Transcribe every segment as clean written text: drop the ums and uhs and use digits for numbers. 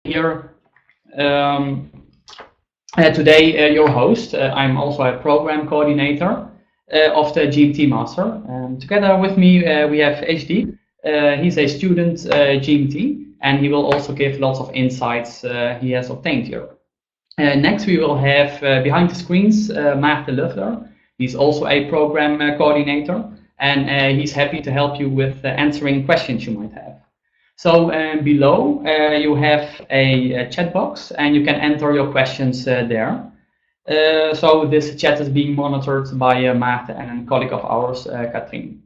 here today your host. I'm also a program coordinator of the GMT Master. Together with me we have HD. He's a student GMT, and he will also give lots of insights he has obtained here. Next we will have behind the screens Maarten Luffler. He's also a program coordinator, and he's happy to help you with answering questions you might have. So below you have a chat box, and you can enter your questions there. So this chat is being monitored by Maarten and a colleague of ours, Katrien.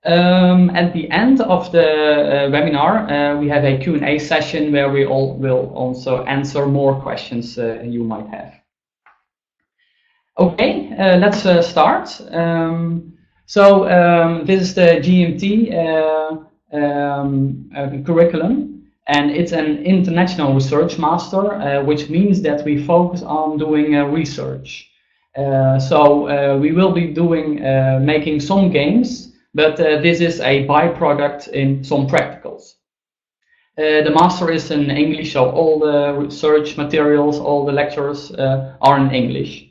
At the end of the webinar, we have a Q&A session where we will also answer more questions you might have. Okay, let's start. This is the GMT curriculum, and it's an international research master, which means that we focus on doing research. We will be doing making some games, but this is a byproduct in some practicals. The master is in English, so all the research materials, all the lectures are in English.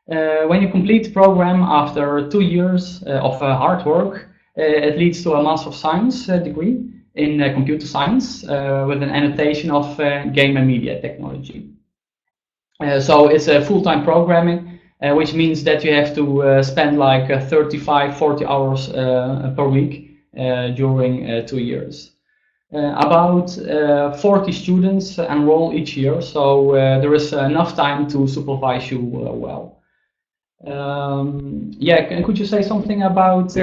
When you complete the program after 2 years of hard work, it leads to a Master of Science degree in computer science with an annotation of game and media technology. So it's a full-time programming, which means that you have to spend like 35-40 hours per week during 2 years. About 40 students enroll each year, so there is enough time to supervise you well. Could you say something about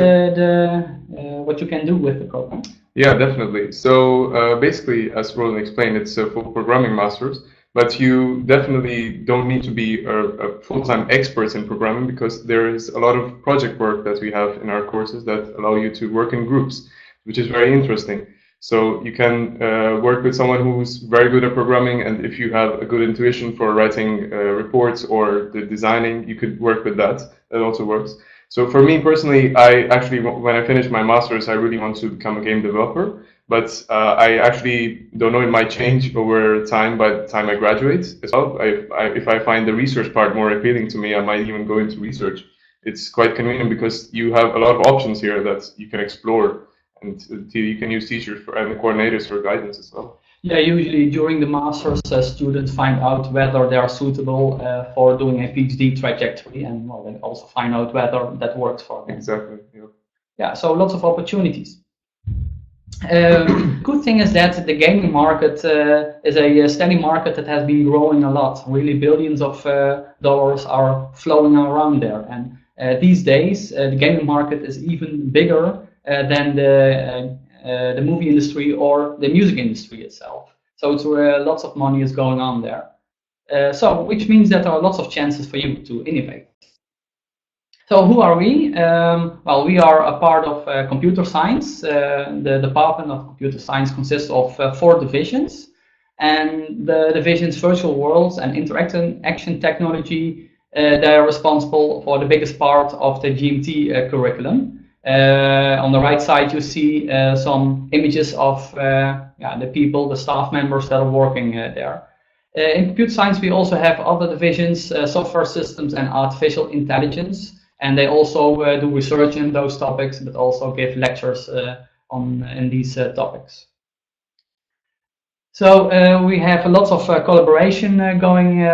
what you can do with the program? Yeah, definitely. So basically, as Roland explained, it's a full programming master's, but you definitely don't need to be a full-time expert in programming, because there is a lot of project work that we have in our courses that allow you to work in groups, which is very interesting. So you can work with someone who's very good at programming, and if you have a good intuition for writing reports or the designing, you could work with that. That also works. So for me personally, I actually, when I finish my master's, I really want to become a game developer, but I actually don't know, it might change over time by the time I graduate as well. If I find the research part more appealing to me, I might even go into research. It's quite convenient because you have a lot of options here that you can explore. And you can use teachers and coordinators for guidance as well. Yeah, usually during the master's, students find out whether they are suitable for doing a PhD trajectory, and well, they also find out whether that works for them. Exactly. Yeah. Yeah. So lots of opportunities. Good thing is that the gaming market is a steady market that has been growing a lot. Really, billions of dollars are flowing around there, and these days the gaming market is even bigger than the movie industry or the music industry itself. So it's lots of money is going on there. Which means that there are lots of chances for you to innovate. So who are we? Well, we are a part of computer science. The Department of Computer Science consists of 4 divisions, and the divisions Virtual Worlds and Interactive Action Technology, they are responsible for the biggest part of the GMT curriculum. On the right side, you see some images of the people, the staff members that are working there. In computer science, we also have other divisions, software systems and artificial intelligence, and they also do research in those topics, but also give lectures in these topics. So we have lots of collaboration going.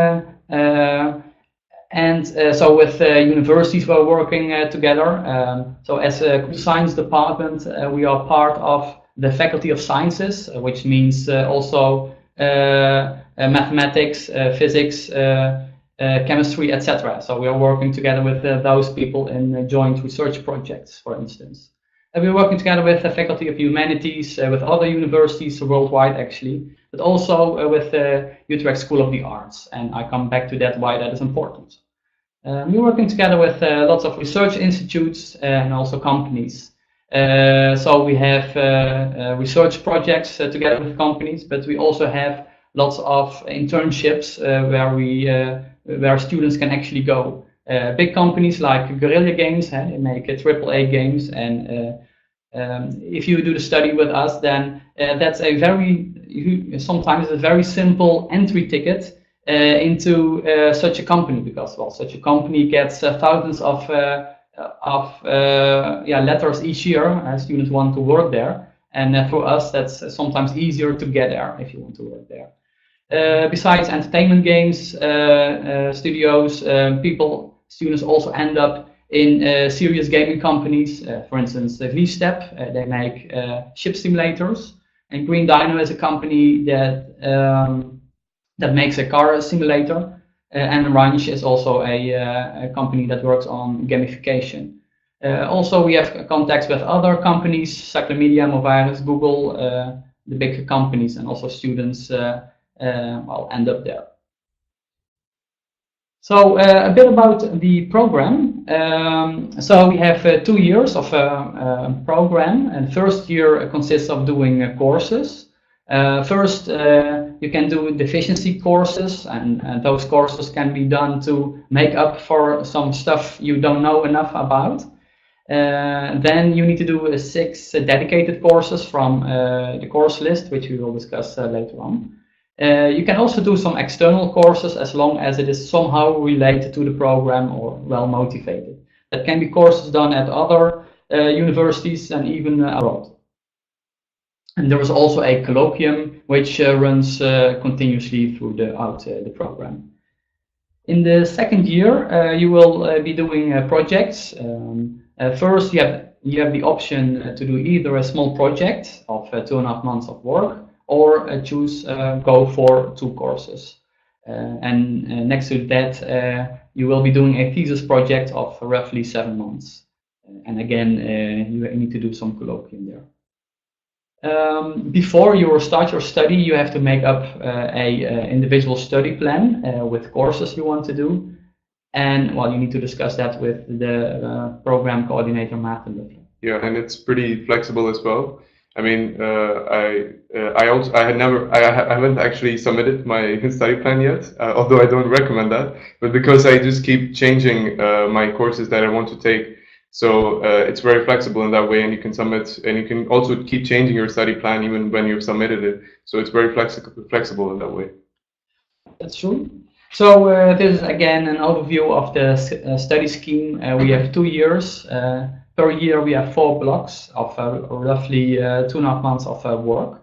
So with universities we're working together. So as a computer science department, we are part of the Faculty of Sciences, which means also mathematics, physics, chemistry, etc. So we are working together with those people in joint research projects, for instance. And we're working together with the Faculty of Humanities, with other universities worldwide actually, but also with the Utrecht School of the Arts. And I come back to that, why that is important. We're working together with lots of research institutes and also companies. So we have research projects together with companies, but we also have lots of internships where students can actually go. Big companies like Guerrilla Games, they make AAA games, and if you do the study with us, then that's a sometimes a very simple entry ticket into such a company, because well, such a company gets thousands of letters each year. Students want to work there, and for us, that's sometimes easier to get there if you want to work there. Besides entertainment games, studios, students also end up in serious gaming companies. For instance, V-Step, they make ship simulators, and Green Dino is a company that makes a car simulator, and Ranch is also a company that works on gamification. Also, we have contacts with other companies, Cyclomedia, Movirus, Google, the big companies, and also students end up there. So a bit about the program. So we have 2 years of a program, and first year consists of doing courses. First, you can do deficiency courses, and those courses can be done to make up for some stuff you don't know enough about. Then you need to do 6 dedicated courses from the course list, which we will discuss later on. You can also do some external courses as long as it is somehow related to the program or well motivated. That can be courses done at other universities and even abroad. And there is also a colloquium which runs continuously throughout the program. In the second year, you will be doing projects. First, you have the option to do either a small project of 2.5 months of work, or go for 2 courses. And next to that, you will be doing a thesis project of roughly 7 months. And again, you need to do some colloquium there. Before you start your study, you have to make up a individual study plan with courses you want to do. And well, you need to discuss that with the program coordinator, Matt. Yeah, and it's pretty flexible as well. I mean, I haven't actually submitted my study plan yet, although I don't recommend that. But because I just keep changing my courses that I want to take, so it's very flexible in that way, and you can submit, and you can also keep changing your study plan even when you've submitted it. So it's very flexible in that way. That's true. So this is again an overview of the study scheme. We have 2 years. Per year, we have 4 blocks of roughly 2.5 months of work.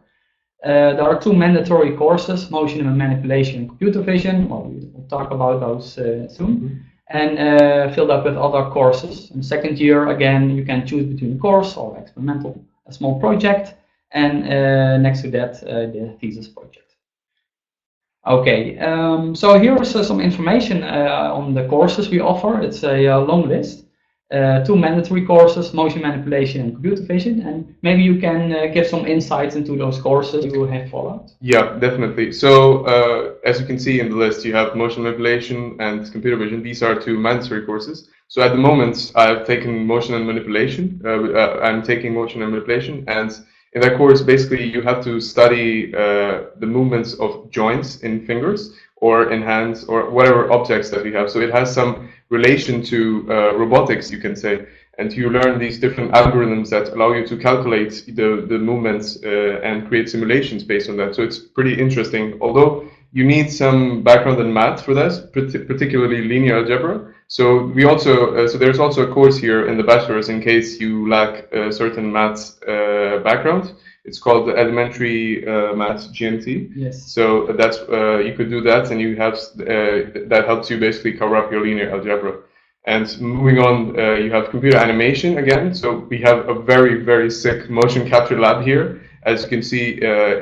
There are 2 mandatory courses, motion and manipulation and computer vision. Well, we'll talk about those soon. And filled up with other courses. In the second year, again, you can choose between a course or experimental, a small project, and next to that, the thesis project. Okay, so here is some information on the courses we offer. It's a long list. 2 mandatory courses, motion manipulation and computer vision, and maybe you can give some insights into those courses you have followed. Yeah, definitely. So as you can see in the list, you have motion manipulation and computer vision. These are 2 mandatory courses. So at the moment, I've taken motion and manipulation. I'm taking motion and manipulation, and in that course, basically, you have to study the movements of joints in fingers or in hands or whatever objects that you have. So it has some relation to robotics, you can say, and you learn these different algorithms that allow you to calculate the movements and create simulations based on that. So it's pretty interesting, although you need some background in math for that, particularly linear algebra. So we also so there's also a course here in the bachelor's in case you lack a certain math background. It's called the elementary math GMT. Yes. So that's you could do that, and you have that helps you basically cover up your linear algebra. And moving on, you have computer animation again. So we have a very, very sick motion capture lab here, as you can see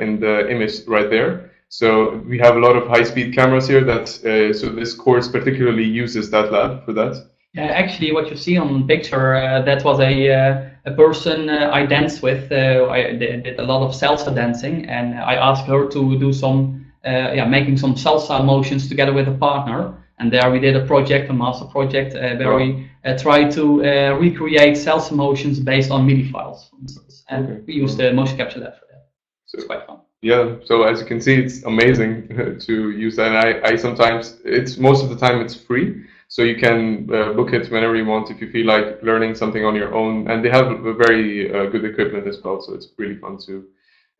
in the image right there. So we have a lot of high-speed cameras here. That so this course particularly uses that lab for that. Yeah, actually, what you see on the picture, that was a person I danced with. I did a lot of salsa dancing, and I asked her to do some, making some salsa motions together with a partner. And there we did a project, a master project, where we tried to recreate salsa motions based on MIDI files, for instance. And we used the motion capture lab for that. So it's quite fun. Yeah, so as you can see, it's amazing to use that. And I sometimes, most of the time it's free. So you can book it whenever you want if you feel like learning something on your own. And they have a very good equipment as well, so it's really fun to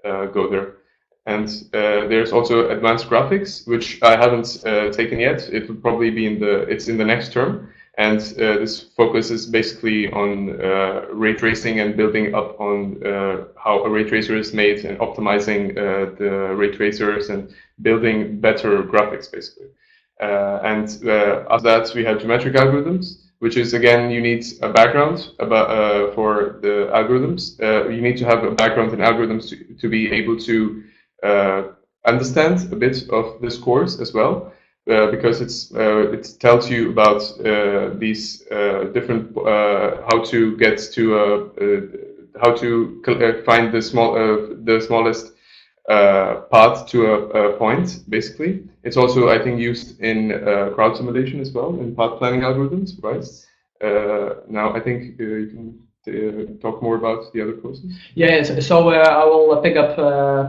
go there. And there's also advanced graphics, which I haven't taken yet. It will probably be it's in the next term. And this focuses basically on ray tracing and building up on how a ray tracer is made and optimizing the ray tracers and building better graphics, basically. After that, we have geometric algorithms, which is, again, you need a background for the algorithms. You need to have a background in algorithms to be able to understand a bit of this course as well. Because it tells you about these different how to get to how to find the smallest path to a point. Basically, it's also, I think, used in crowd simulation as well in path planning algorithms, right? Now I think you can talk more about the other courses. Yeah, so I will pick up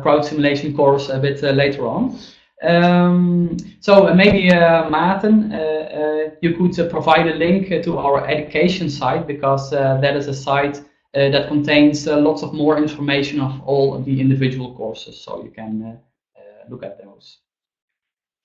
crowd simulation course a bit later on. So maybe Maarten, you could provide a link to our education site, because that is a site that contains lots of more information of all of the individual courses, so you can look at those.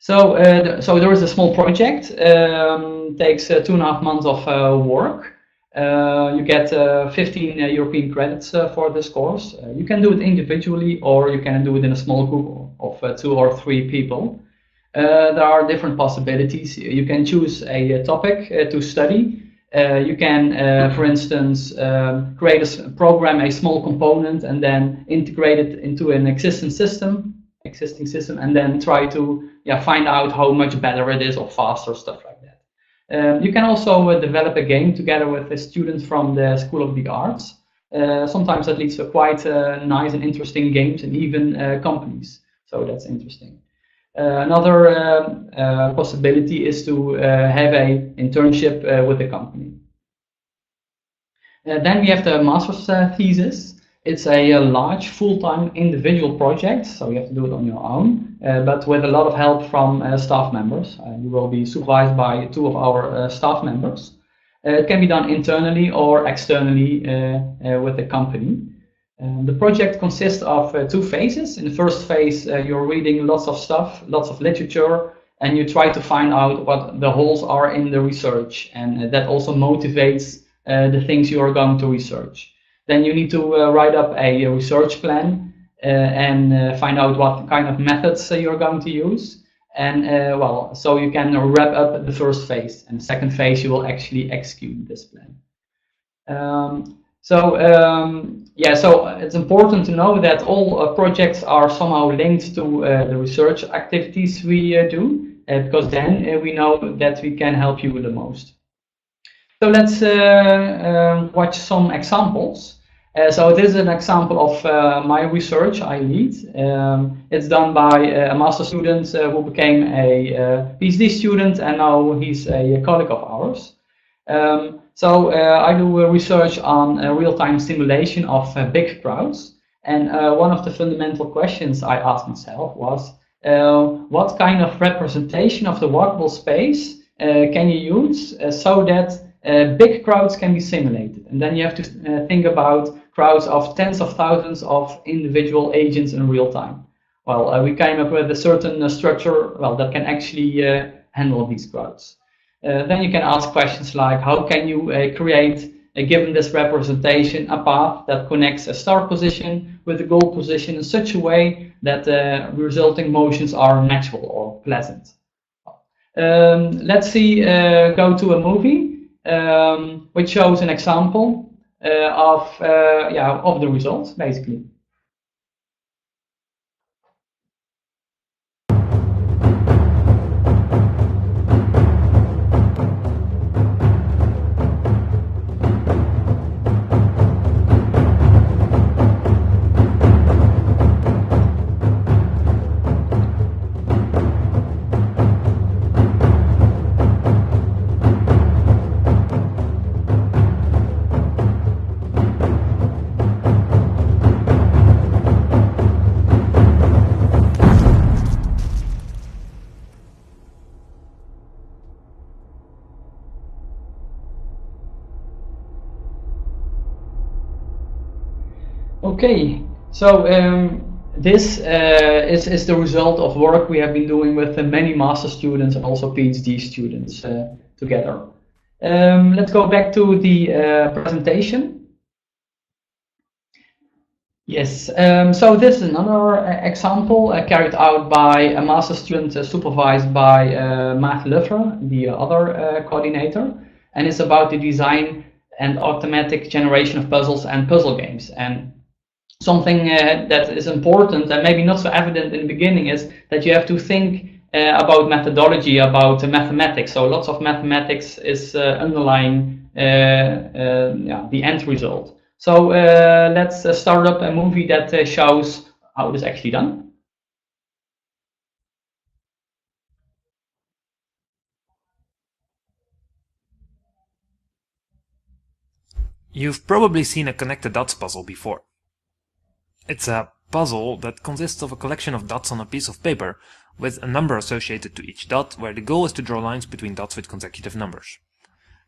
So there is a small project, takes 2.5 months of work. You get 15 European credits for this course. You can do it individually, or you can do it in a small group of 2 or 3 people. There are different possibilities. You can choose a topic to study. You can, for instance, program a small component and then integrate it into an existing system, and then try to find out how much better it is or faster, stuff like that. You can also develop a game together with the students from the School of the Arts. Sometimes that leads to quite nice and interesting games and even companies. So that's interesting. Another possibility is to have an internship with a company. Then we have the master's thesis. It's a large, full-time individual project, so you have to do it on your own, but with a lot of help from staff members. You will be supervised by 2 of our staff members. It can be done internally or externally with the company. The project consists of 2 phases. In the first phase, you're reading lots of stuff, lots of literature, and you try to find out what the holes are in the research, and that also motivates the things you are going to research. Then you need to write up a research plan and find out what kind of methods you're going to use. And so you can wrap up the first phase. And the second phase, you will actually execute this plan. So it's important to know that all projects are somehow linked to the research activities we do, because then we know that we can help you the most. So let's watch some examples. So this is an example of my research I lead. It's done by a master student who became a PhD student, and now he's a colleague of ours. I do research on real-time simulation of big crowds. And one of the fundamental questions I asked myself was, what kind of representation of the walkable space can you use so that big crowds can be simulated? And then you have to think about crowds of tens of thousands of individual agents in real time. Well, we came up with a certain structure, that can actually handle these crowds. Then you can ask questions like, how can you create, given this representation, a path that connects a start position with the goal position in such a way that the resulting motions are natural or pleasant. Let's see, go to a movie which shows an example of the results, basically. Okay, so this is the result of work we have been doing with many master students and also PhD students together. Let's go back to the presentation. Yes, so this is another example carried out by a master student supervised by Maarten Luffler, the other coordinator, and it's about the design and automatic generation of puzzles and puzzle games. And something that is important and maybe not so evident in the beginning is that you have to think about methodology, about mathematics. So lots of mathematics is underlying the end result. So let's start up a movie that shows how it is actually done. You've probably seen a connected dots puzzle before. It's a puzzle that consists of a collection of dots on a piece of paper with a number associated to each dot, where the goal is to draw lines between dots with consecutive numbers.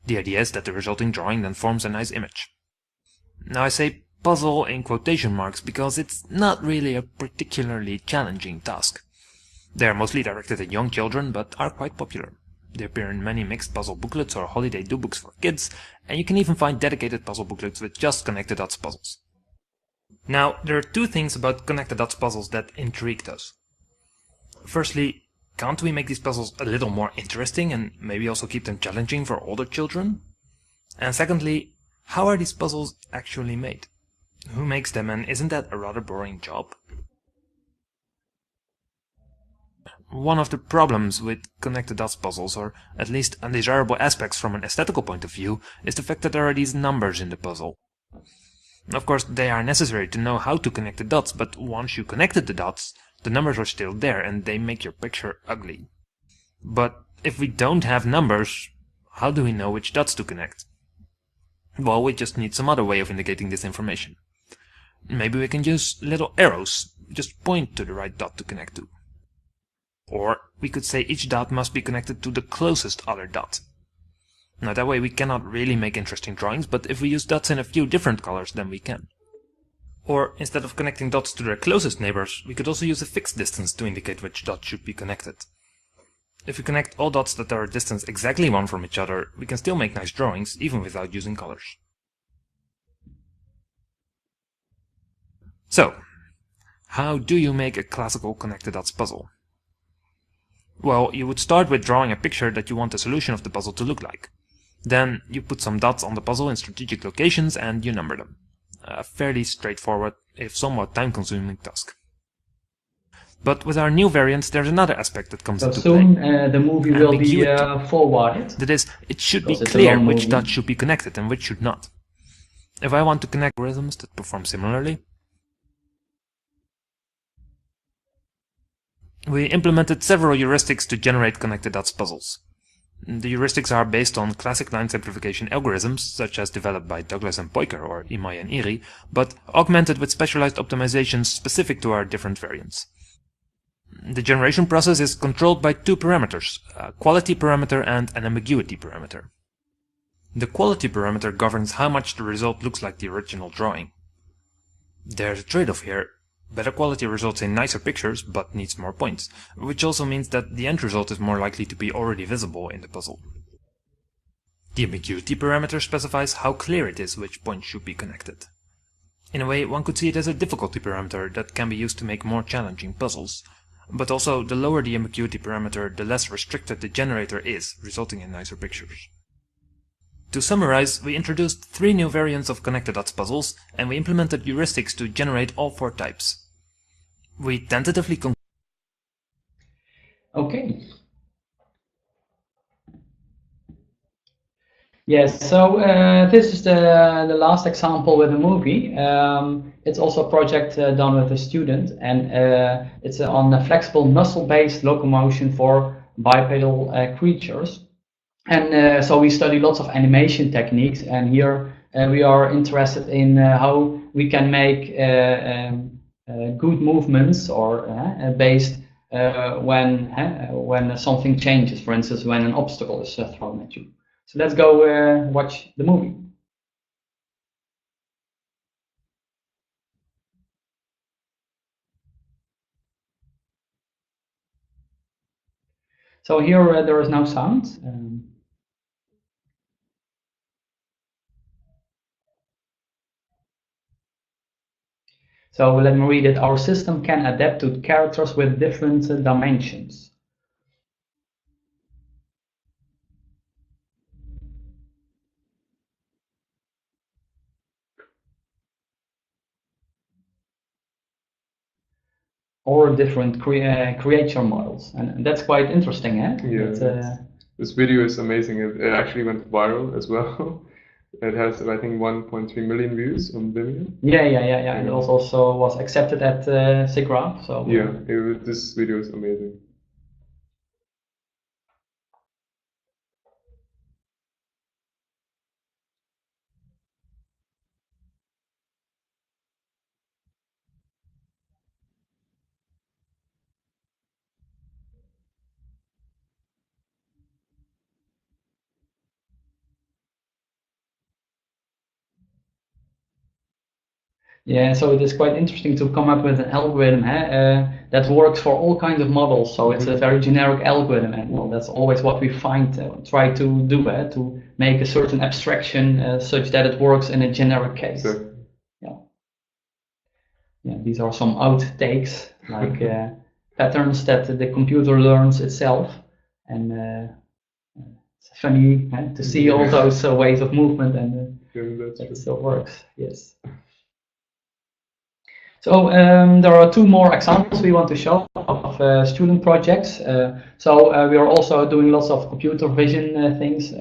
The idea is that the resulting drawing then forms a nice image. Now I say puzzle in quotation marks because it's not really a particularly challenging task. They are mostly directed at young children, but are quite popular. They appear in many mixed puzzle booklets or holiday do-books for kids, and you can even find dedicated puzzle booklets with just connected dots puzzles. Now, there are two things about connected dots puzzles that intrigued us. Firstly, can't we make these puzzles a little more interesting and maybe also keep them challenging for older children? And secondly, how are these puzzles actually made? Who makes them, and isn't that a rather boring job? One of the problems with connected dots puzzles, or at least undesirable aspects from an aesthetical point of view, is the fact that there are these numbers in the puzzle. Of course, they are necessary to know how to connect the dots, but once you connected the dots, the numbers are still there and they make your picture ugly. But if we don't have numbers, how do we know which dots to connect? Well, we just need some other way of indicating this information. Maybe we can use little arrows, just point to the right dot to connect to. Or we could say each dot must be connected to the closest other dot. Now that way we cannot really make interesting drawings, but if we use dots in a few different colors, then we can. Or instead of connecting dots to their closest neighbors, we could also use a fixed distance to indicate which dot should be connected. If we connect all dots that are a distance exactly one from each other, we can still make nice drawings, even without using colors. So, how do you make a classical connected dots puzzle? Well, you would start with drawing a picture that you want the solution of the puzzle to look like. Then you put some dots on the puzzle in strategic locations and you number them. A fairly straightforward, if somewhat time-consuming task. But with our new variants, there's another aspect that comes into play. Soon the movie will be forwarded. That is, it should be clear which dots should be connected and which should not. If I want to connect algorithms that perform similarly, we implemented several heuristics to generate connected dots puzzles. The heuristics are based on classic line simplification algorithms, such as developed by Douglas and Poiker or Imai and Iri, but augmented with specialized optimizations specific to our different variants. The generation process is controlled by two parameters, a quality parameter and an ambiguity parameter. The quality parameter governs how much the result looks like the original drawing. There's a trade-off here. Better quality results in nicer pictures, but needs more points, which also means that the end result is more likely to be already visible in the puzzle. The ambiguity parameter specifies how clear it is which points should be connected. In a way, one could see it as a difficulty parameter that can be used to make more challenging puzzles, but also the lower the ambiguity parameter, the less restricted the generator is, resulting in nicer pictures. To summarize, we introduced 3 new variants of connected dots puzzles, and we implemented heuristics to generate all 4 types. We tentatively Okay. Yes, so this is the last example with a movie. It's also a project done with a student, and it's on a flexible muscle-based locomotion for bipedal creatures. And so we study lots of animation techniques, and here we are interested in how we can make good movements or based when something changes, for instance, when an obstacle is thrown at you. So let's go watch the movie. So here there is no sound. So let me read it. Our system can adapt to characters with different dimensions. Or different creature models, and that's quite interesting, eh? Yeah, this video is amazing. It actually went viral as well. It has, I think, 1.3 million views on Vimeo. Yeah. It also was accepted at SIGGRAPH. So yeah, this video is amazing. Yeah, so it is quite interesting to come up with an algorithm that works for all kinds of models. So it's a very generic algorithm, and well, that's always what we try to do, to make a certain abstraction such that it works in a generic case. Sure. Yeah, these are some outtakes, like patterns that the computer learns itself, and it's funny to see all those ways of movement, and that still works. Yes. So there are two more examples we want to show of student projects. So we are also doing lots of computer vision things.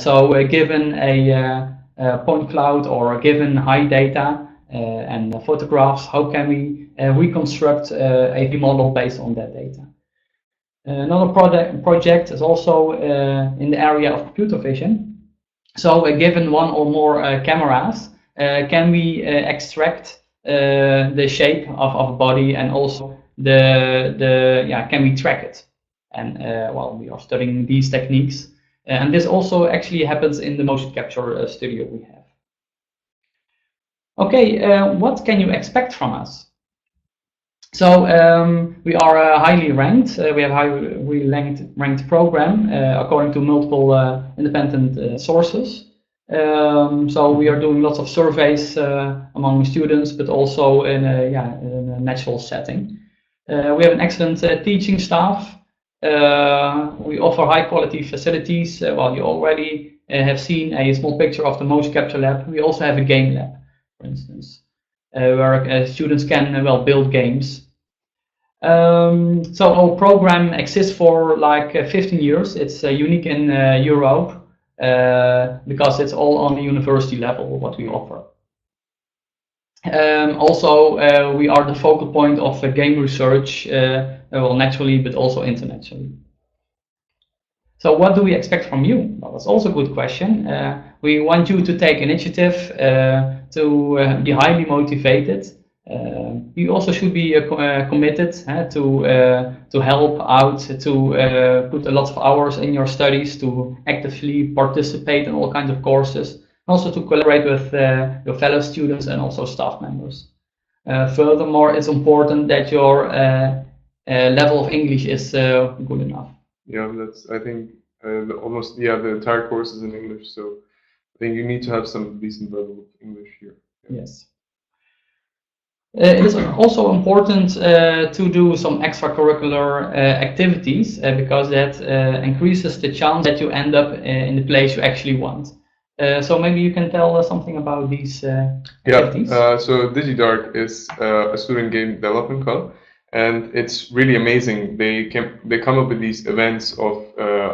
So given a point cloud or given high data and photographs, how can we reconstruct a V model based on that data? Another project is also in the area of computer vision. So given one or more cameras, can we extract the shape of a body, and also can we track it? And well, we are studying these techniques, and this also actually happens in the motion capture studio we have. Okay, what can you expect from us? So we are highly ranked. We have a highly ranked program according to multiple independent sources. So we are doing lots of surveys among students, but also in a natural setting. We have an excellent teaching staff. We offer high quality facilities. Well, you already have seen a small picture of the motion capture lab. We also have a game lab, for instance, where students can build games. So our program exists for like 15 years. It's unique in Europe. Because it's all on the university level what we offer. Also, we are the focal point of game research, well, naturally, but also internationally. So what do we expect from you? Well, that's also a good question. We want you to take initiative, to be highly motivated. You also should be committed to help out, to put a lot of hours in your studies, to actively participate in all kinds of courses, and also to collaborate with your fellow students and also staff members. Furthermore, it's important that your level of English is good enough. Yeah, I think almost the entire course is in English, so I think you need to have some decent level of English here. Yeah. Yes. It is also important to do some extracurricular activities because that increases the chance that you end up in the place you actually want. So maybe you can tell us something about these activities. So DigiDark is a student game development club, and it's really amazing. They come up with these events of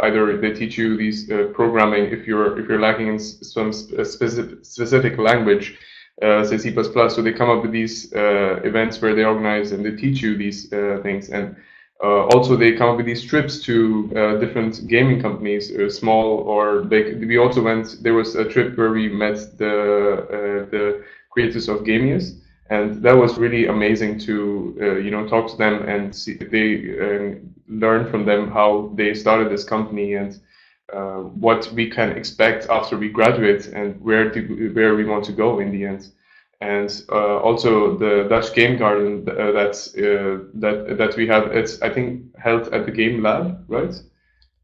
either they teach you these programming if you're lacking in some specific language. Say C++, so they come up with these events where they organize and they teach you these things, and also they come up with these trips to different gaming companies, small or big. We also there was a trip where we met the creators of Gamius, and that was really amazing to talk to them and see they learn from them how they started this company and what we can expect after we graduate and where we want to go in the end. and also the Dutch Game Garden that we have. It's, I think, held at the Game Lab, right?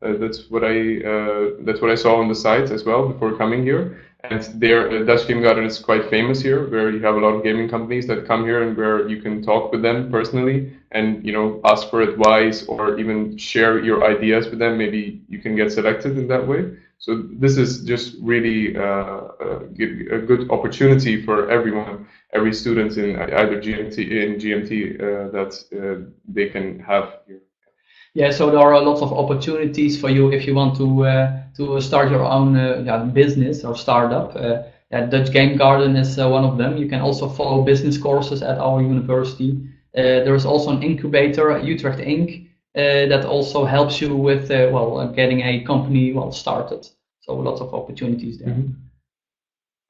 That's what I saw on the site as well before coming here. And their Dutch Game Garden is quite famous here, where you have a lot of gaming companies that come here and where you can talk with them personally and, you know, ask for advice or even share your ideas with them. Maybe you can get selected in that way. So this is just really a good opportunity for everyone, every student in either GMT that they can have here. Yeah, so there are a lot of opportunities for you if you want to start your own business or startup. Dutch Game Garden is one of them. You can also follow business courses at our university. There is also an incubator, Utrecht Inc., that also helps you with getting a company started. So lots of opportunities there.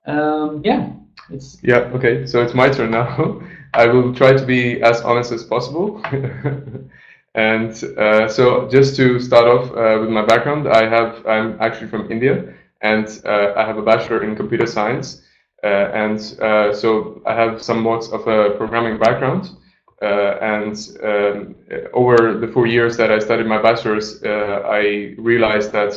Mm-hmm. Okay. So it's my turn now. I will try to be as honest as possible. And so just to start off with my background, I'm actually from India, and I have a bachelor in computer science, so I have somewhat of a programming background. Over the 4 years that I studied my bachelor's, I realized that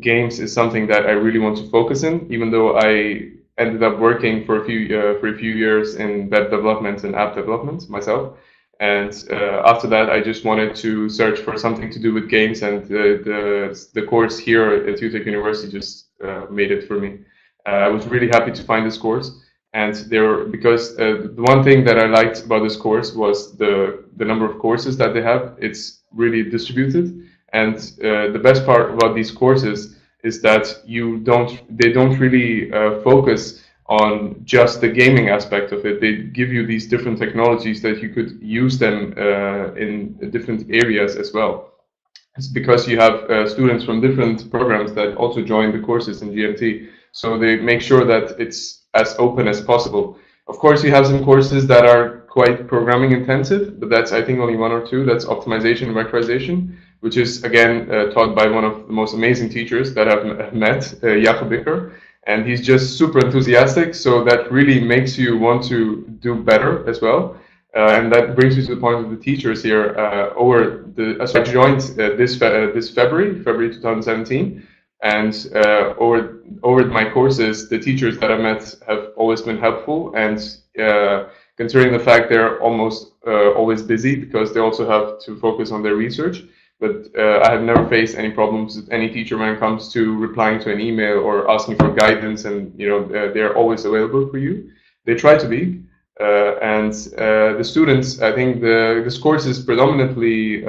games is something that I really want to focus in, even though I ended up working for a few years in web development and app development myself. And after that, I just wanted to search for something to do with games, and the course here at Utrecht University just made it for me. I was really happy to find this course, and because the one thing that I liked about this course was the number of courses that they have. It's really distributed, and the best part about these courses is that they don't really focus on just the gaming aspect of it. They give you these different technologies that you could use them in different areas as well. It's because you have students from different programs that also join the courses in GMT. So they make sure that it's as open as possible. Of course, you have some courses that are quite programming intensive, but that's, I think, only 1 or 2. That's optimization and vectorization, which is, again, taught by one of the most amazing teachers that I've met, Jacob Bicker. And he's just super enthusiastic, so that really makes you want to do better as well. And that brings me to the point of the teachers here. So I joined this February 2017, and over my courses, the teachers that I met have always been helpful. And considering the fact they're almost always busy because they also have to focus on their research. But I have never faced any problems with any teacher when it comes to replying to an email or asking for guidance, and they're always available for you. They try to be, and the students. I think this course is predominantly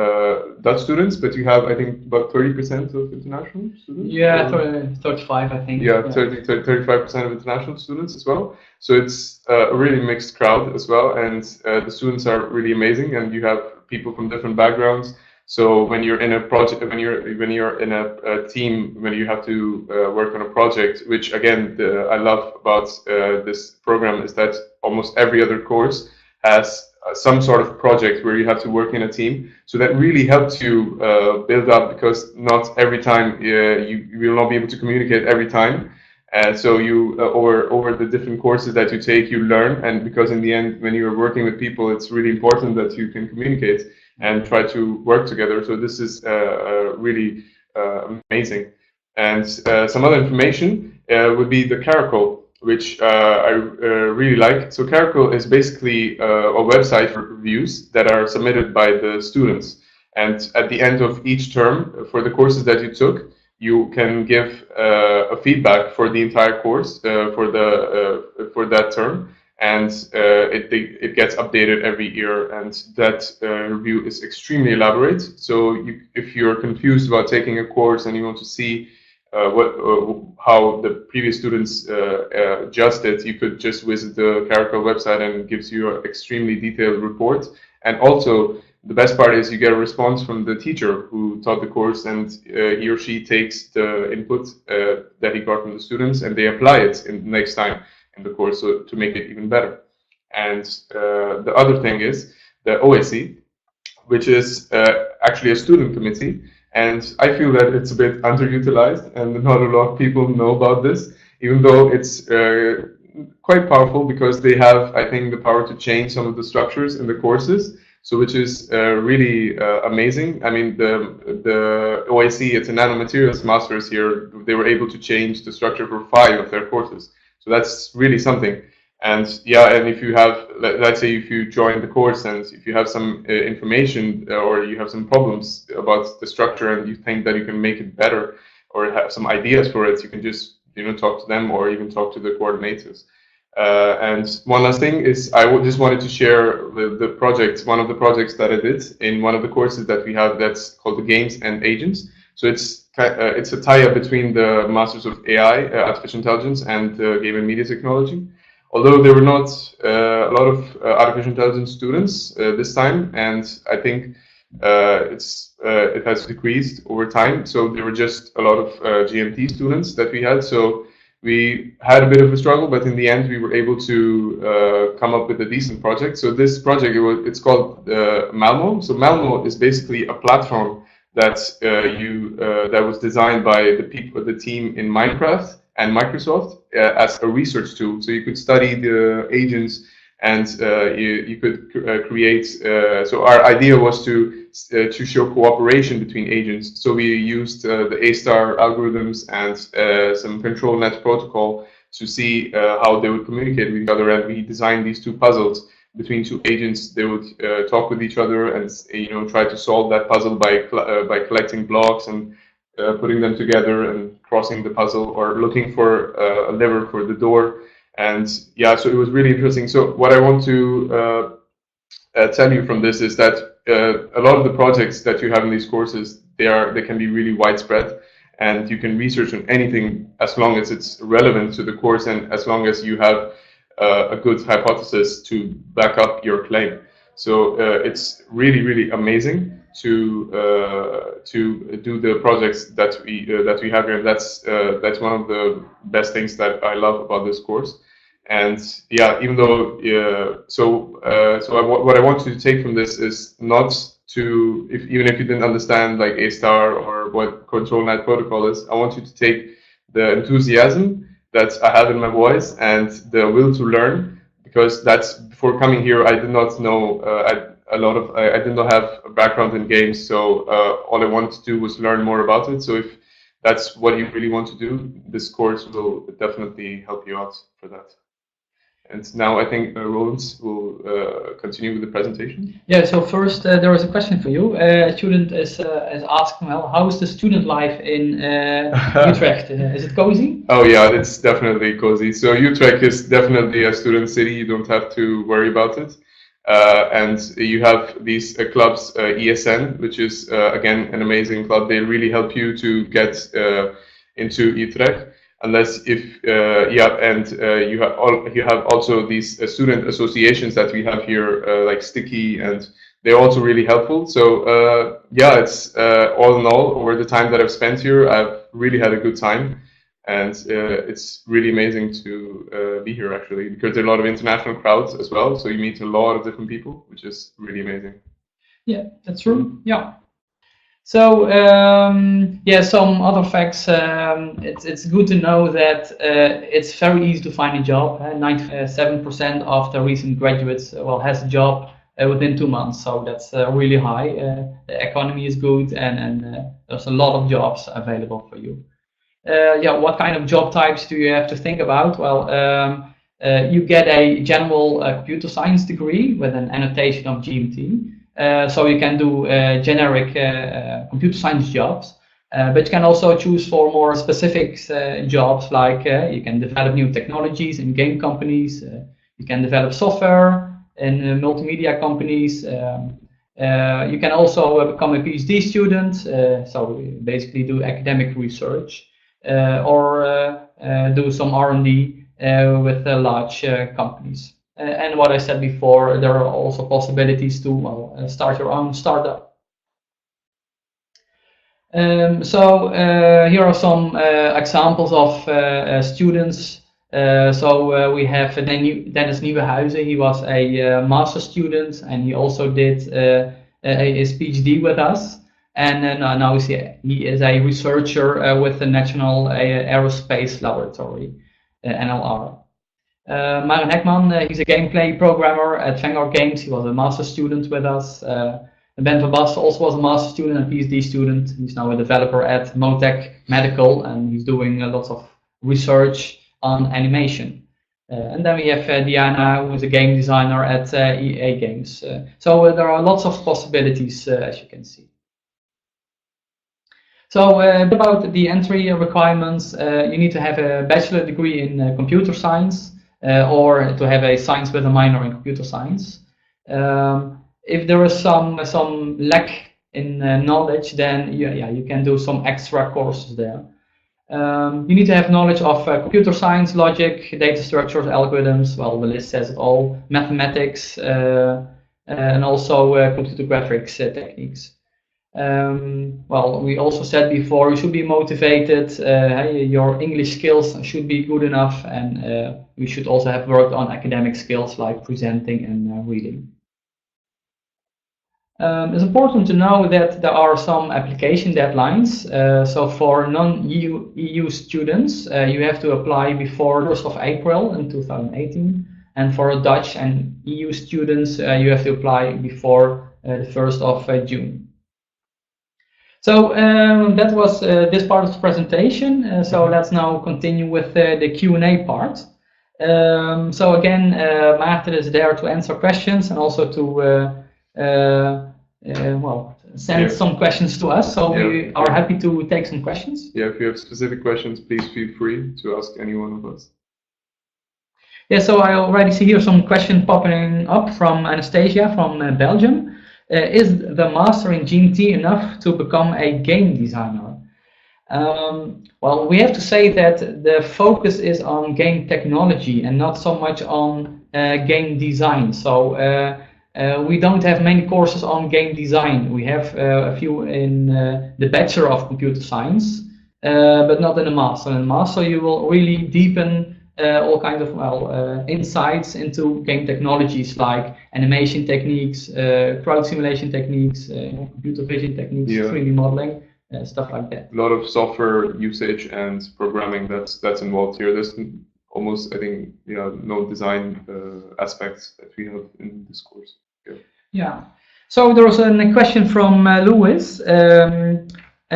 Dutch students, but you have, I think, about 30% of international students. Yeah, 35, I think. Yeah, 35% of international students as well. So it's a really mixed crowd as well, and the students are really amazing, and you have people from different backgrounds. So when you're in a project, when you're in a team, when you have to work on a project, which again I love about this program is that almost every other course has some sort of project where you have to work in a team. So that really helps you build up, because not every time you will not be able to communicate every time. So you over the different courses that you take, you learn, and because in the end, when you're working with people, it's really important that you can communicate and try to work together. So this is really amazing. And some other information would be the Caracal, which I really like. So Caracal is basically a website for reviews that are submitted by the students. And at the end of each term, for the courses that you took, you can give a feedback for the entire course for that term. And it gets updated every year, and that review is extremely elaborate. So if you're confused about taking a course and you want to see how the previous students judged it, you could just visit the Caracal website, and it gives you an extremely detailed report. And also, the best part is you get a response from the teacher who taught the course, and he or she takes the input that he got from the students, and they apply it in the next time in the course, so to make it even better. And the other thing is the OSC, which is actually a student committee, and I feel that it's a bit underutilized, and not a lot of people know about this, even though it's quite powerful because they have, I think, the power to change some of the structures in the courses. So which is really amazing. I mean, the OIC, it's a nanomaterials masters here. They were able to change the structure for 5 of their courses. So that's really something. And yeah, and if you have, let's say, if you join the course and if you have some information or you have some problems about the structure and you think that you can make it better or have some ideas for it, you can just talk to them or even talk to the coordinators. And one last thing is I just wanted to share the project, one of the projects that I did in one of the courses that we have that's called the Games and Agents. So it's a tie-up between the Masters of AI, Artificial Intelligence, and Game and Media Technology. Although there were not a lot of artificial intelligence students this time, and I think it has decreased over time. So there were just a lot of GMT students that we had. So we had a bit of a struggle, but in the end, we were able to come up with a decent project. So this project, it's called Malmo. So Malmo is basically a platform that that was designed by the team in Minecraft and Microsoft as a research tool. So you could study the agents and you could create. So our idea was to show cooperation between agents. So we used the A-star algorithms and some control net protocol to see how they would communicate with each other. And we designed these 2 puzzles between 2 agents. They would talk with each other and try to solve that puzzle by collecting blocks and putting them together and crossing the puzzle or looking for a lever for the door. And yeah, so it was really interesting. So what I want to tell you from this is that a lot of the projects that you have in these courses, they can be really widespread, and you can research on anything as long as it's relevant to the course and as long as you have a good hypothesis to back up your claim. So it's really, really amazing to do the projects that we have here. That's one of the best things that I love about this course. And yeah, even though what I want you to take from this is not to, even if you didn't understand like A-star or what control net protocol is, I want you to take the enthusiasm that I have in my voice and the will to learn, because that's, before coming here, I did not know I did not have a background in games, so all I wanted to do was learn more about it. So if that's what you really want to do, this course will definitely help you out for that. And now I think Roland will continue with the presentation. Yeah, so first there was a question for you. A student is asking, well, how is the student life in Utrecht? Is it cozy? Oh yeah, it's definitely cozy. So Utrecht is definitely a student city. You don't have to worry about it. And you have these clubs, ESN, which is again an amazing club. They really help you to get into Utrecht. Unless if you have also these student associations that we have here, like Sticky, and they're also really helpful. So yeah, it's all in all, over the time that I've spent here, I've really had a good time, and it's really amazing to be here actually, because there are a lot of international crowds as well. So you meet a lot of different people, which is really amazing. Yeah, that's true. Yeah. So yeah, some other facts. It's good to know that it's very easy to find a job. 97% of the recent graduates has a job within 2 months. So that's really high. The economy is good, and there's a lot of jobs available for you. Yeah, what kind of job types do you have to think about? Well, you get a general computer science degree with an annotation of GMT. So you can do generic computer science jobs, but you can also choose for more specific jobs, like you can develop new technologies in game companies, you can develop software in multimedia companies, you can also become a PhD student, so basically do academic research, or do some R&D with large companies. And what I said before, there are also possibilities to start your own startup. So here are some examples of students. So we have Dennis Nieuwenhuizen. He was a master's student, and he also did his PhD with us. And now he is a researcher with the National Aerospace Laboratory, NLR. Maren Hekman, he's a gameplay programmer at Vanguard Games. He was a master student with us. Ben van Basten also was a master student and PhD student. He's now a developer at Motec Medical, and he's doing lots of research on animation. And then we have Diana, who is a game designer at EA Games. So there are lots of possibilities, as you can see. So about the entry requirements, you need to have a bachelor degree in computer science or to have a science with a minor in computer science. If there is some lack in knowledge, then you can do some extra courses there. You need to have knowledge of computer science, logic, data structures, algorithms. Well, the list says it all. Mathematics and also computer graphics techniques. Well, we also said before, you should be motivated. Your English skills should be good enough, and you should also have worked on academic skills like presenting and reading. It's important to know that there are some application deadlines. So for non-EU students, you have to apply before 1st of April in 2018. And for Dutch and EU students, you have to apply before the 1st of June. So that was this part of the presentation. So let's now continue with the Q&A part. So again, Maarten is there to answer questions and also to well, send some questions to us. So we are happy to take some questions. Yeah, if you have specific questions, please feel free to ask any one of us. Yeah, so I already see here some question popping up from Anastasia from Belgium. Is the master in GMT enough to become a game designer? Well, we have to say that the focus is on game technology and not so much on game design. So we don't have many courses on game design. We have a few in the Bachelor of Computer Science, but not in the Master. In the Master, you will really deepen all kinds of insights into game technologies like animation techniques, crowd simulation techniques, computer vision techniques, 3D modeling, stuff like that. A lot of software usage and programming that's involved here. There's almost, I think, no design aspects that we have in this course. Yeah. So there was a question from Louis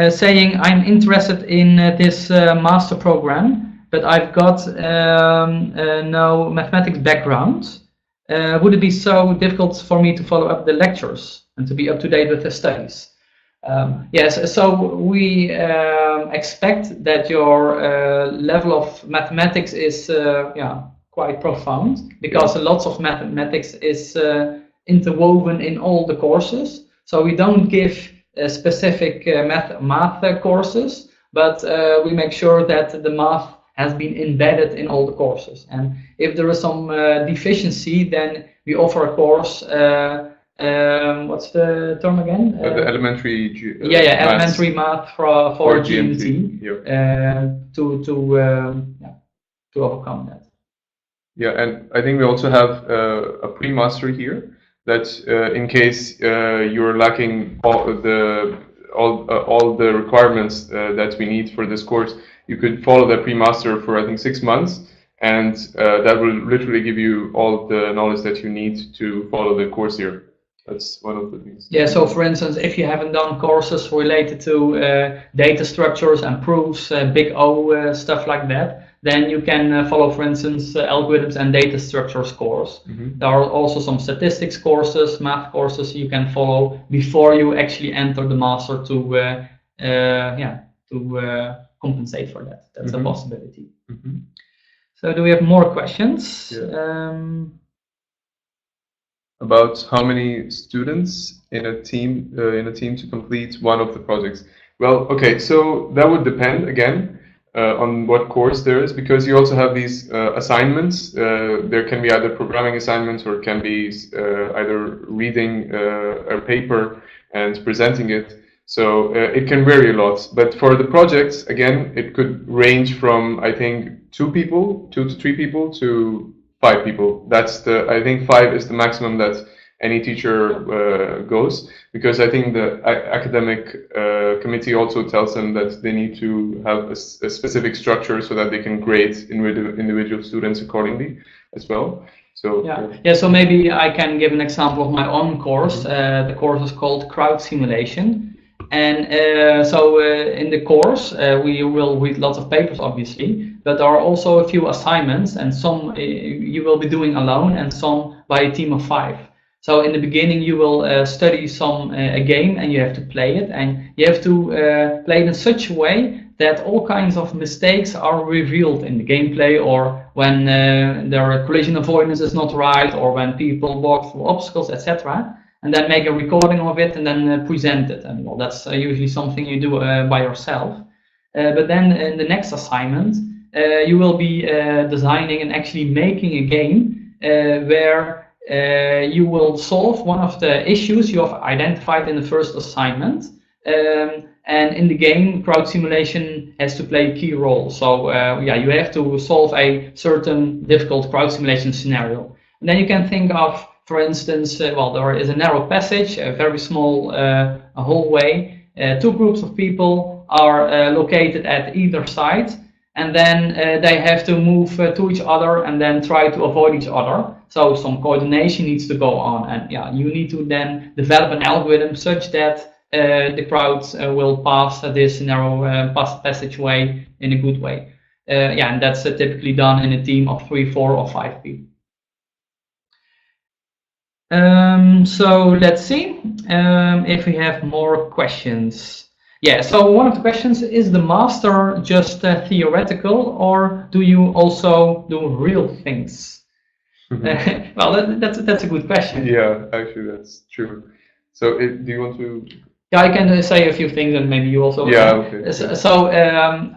saying, I'm interested in this master program, but I've got no mathematics background. Would it be so difficult for me to follow up the lectures and to be up to date with the studies? Yes, so we expect that your level of mathematics is quite profound, because lots of mathematics is interwoven in all the courses. So we don't give specific math courses, but we make sure that the math has been embedded in all the courses. And if there is some deficiency, then we offer a course. What's the term again? The elementary. Elementary math for GMT. To overcome that. Yeah, and I think we also have a pre-master here that, in case you're lacking all the requirements that we need for this course, you could follow the pre-master for, I think, 6 months, and that will literally give you all the knowledge that you need to follow the course here. That's one of the things. Yeah, so for instance, if you haven't done courses related to data structures and proofs, big O, stuff like that, then you can follow, for instance, algorithms and data structures course. There are also some statistics courses, math courses you can follow before you actually enter the master to compensate for that. That's a possibility. So do we have more questions? About how many students in a team to complete one of the projects? Well, okay, so that would depend again on what course there is, because you also have these assignments. There can be either programming assignments, or it can be either reading a paper and presenting it. So it can vary a lot. But for the projects, again, it could range from, I think, 2 to 3 people to 5 people. I think 5 is the maximum that any teacher goes, because I think the academic committee also tells them that they need to have a specific structure so that they can grade individual students accordingly as well. So yeah. So maybe I can give an example of my own course. The course is called Crowd Simulation, and so in the course we will read lots of papers, obviously, but there are also a few assignments, and some you will be doing alone, and some by a team of 5. So in the beginning you will study a game, and you have to play it, and you have to play it in such a way that all kinds of mistakes are revealed in the gameplay, or when their collision avoidance is not right, or when people walk through obstacles, etc. And then make a recording of it and then present it. And well, that's usually something you do by yourself. But then in the next assignment, you will be designing and actually making a game where you will solve one of the issues you have identified in the first assignment. And in the game, crowd simulation has to play a key role. So yeah, you have to solve a certain difficult crowd simulation scenario. And then you can think of, for instance, well, there is a narrow passage, a very small hallway. 2 groups of people are located at either side, and then they have to move to each other and then try to avoid each other. So some coordination needs to go on, and yeah, you need to then develop an algorithm such that the crowds will pass this narrow passageway in a good way. Yeah, and that's typically done in a team of 3, 4, or 5 people. So let's see if we have more questions. Yeah, so one of the questions is the master just theoretical, or do you also do real things? Well, that's a good question. Yeah, actually that's true. So do you want to? Yeah, I can say a few things, and maybe you also. Yeah, okay. So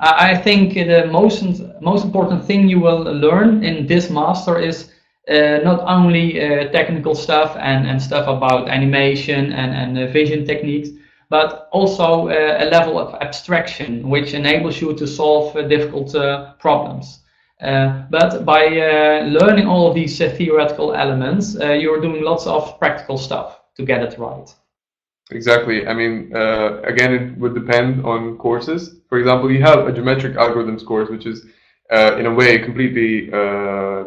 I think the most important thing you will learn in this master is not only technical stuff and stuff about animation and vision techniques, but also a level of abstraction, which enables you to solve difficult problems. But by learning all of these theoretical elements, you're doing lots of practical stuff to get it right. Exactly. I mean, again, it would depend on courses. For example, you have a geometric algorithms course, which is in a way completely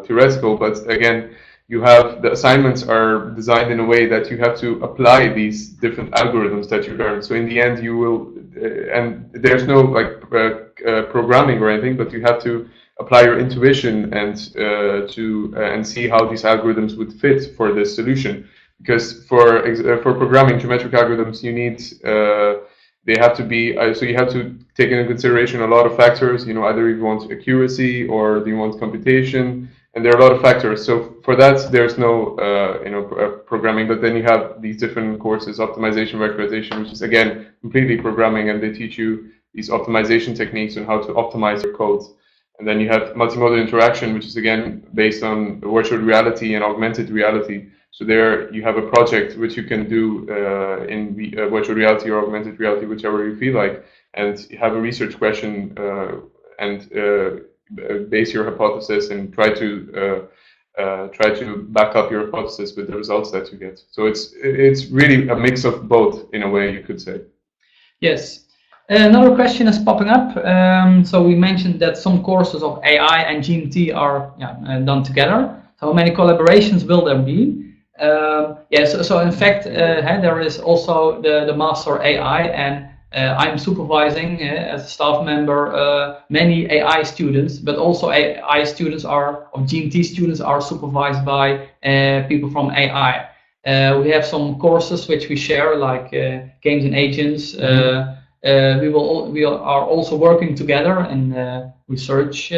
theoretical, but again, you have the assignments are designed in a way that you have to apply these different algorithms that you learn. So in the end, you will, and there's no like programming or anything, but you have to apply your intuition and see how these algorithms would fit for this solution. Because for programming geometric algorithms, you need they have to be so you have to take into consideration a lot of factors. You know, either you want accuracy or do you want computation, and there are a lot of factors. So for that, there's no programming. But then you have these different courses: optimization, vectorization, which is again completely programming, and they teach you these optimization techniques and how to optimize your code. And then you have multimodal interaction, which is again based on virtual reality and augmented reality. So there you have a project which you can do in virtual reality or augmented reality, whichever you feel like, and you have a research question and base your hypothesis and try to back up your hypothesis with the results that you get. So it's really a mix of both in a way, you could say. Yes. Another question is popping up. So we mentioned that some courses of AI and GMT are done together. How many collaborations will there be? Yes, so in fact, there is also the Master AI, and I'm supervising as a staff member many AI students, but also AI students or GMT students are supervised by people from AI. We have some courses which we share, like games and agents. We are also working together in research.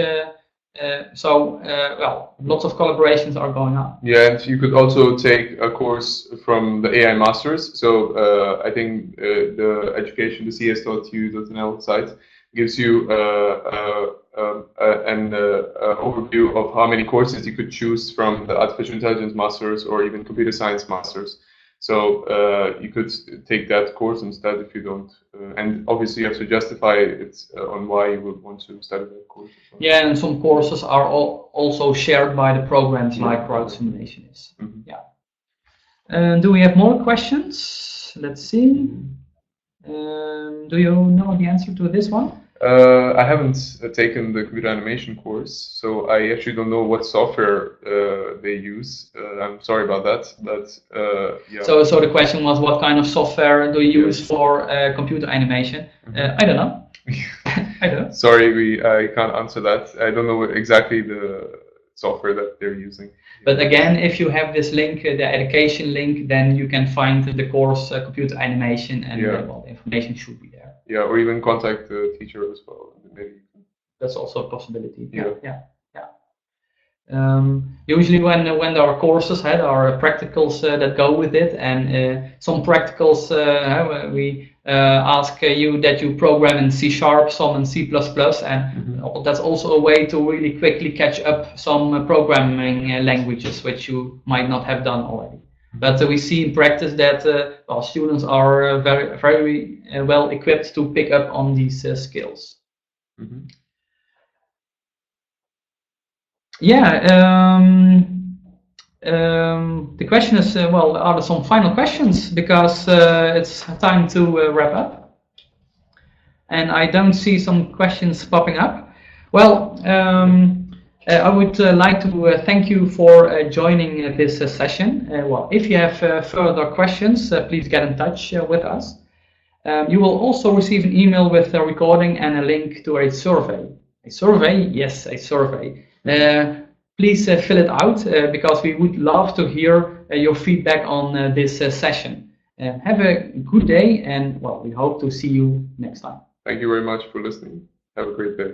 Well, lots of collaborations are going on. Yeah, and you could also take a course from the AI Masters. So I think the education, the cs.u.nl site, gives you an overview of how many courses you could choose from the Artificial Intelligence Masters or even Computer Science Masters. So you could take that course instead if you don't. And obviously you have to justify it on why you would want to study that course. Yeah, and some courses are also shared by the programs like crowd simulation is. Mm-hmm. Yeah. Do we have more questions? Let's see. Do you know the answer to this one? I haven't taken the computer animation course, so I actually don't know what software they use. I'm sorry about that, but yeah. So the question was, what kind of software do you use for computer animation? I don't know. I don't know. Sorry, I can't answer that. I don't know exactly the software that they're using. But again, if you have this link, the education link, then you can find the course computer animation, and well, the information should be there. Yeah, or even contact the teacher as well. Maybe. That's also a possibility. Yeah. Usually when there are courses, there are practicals that go with it, and some practicals we ask you that you program in C#, some in C++, and that's also a way to really quickly catch up some programming languages which you might not have done already. But we see in practice that well, students are very well equipped to pick up on these skills. The question is, well, are there some final questions? Because it's time to wrap up. And I don't see some questions popping up. Well, I would like to thank you for joining this session. Well, if you have further questions, please get in touch with us. You will also receive an email with a recording and a link to a survey. A survey? Yes, a survey. Please fill it out because we would love to hear your feedback on this session. Have a good day, and well, we hope to see you next time. Thank you very much for listening. Have a great day.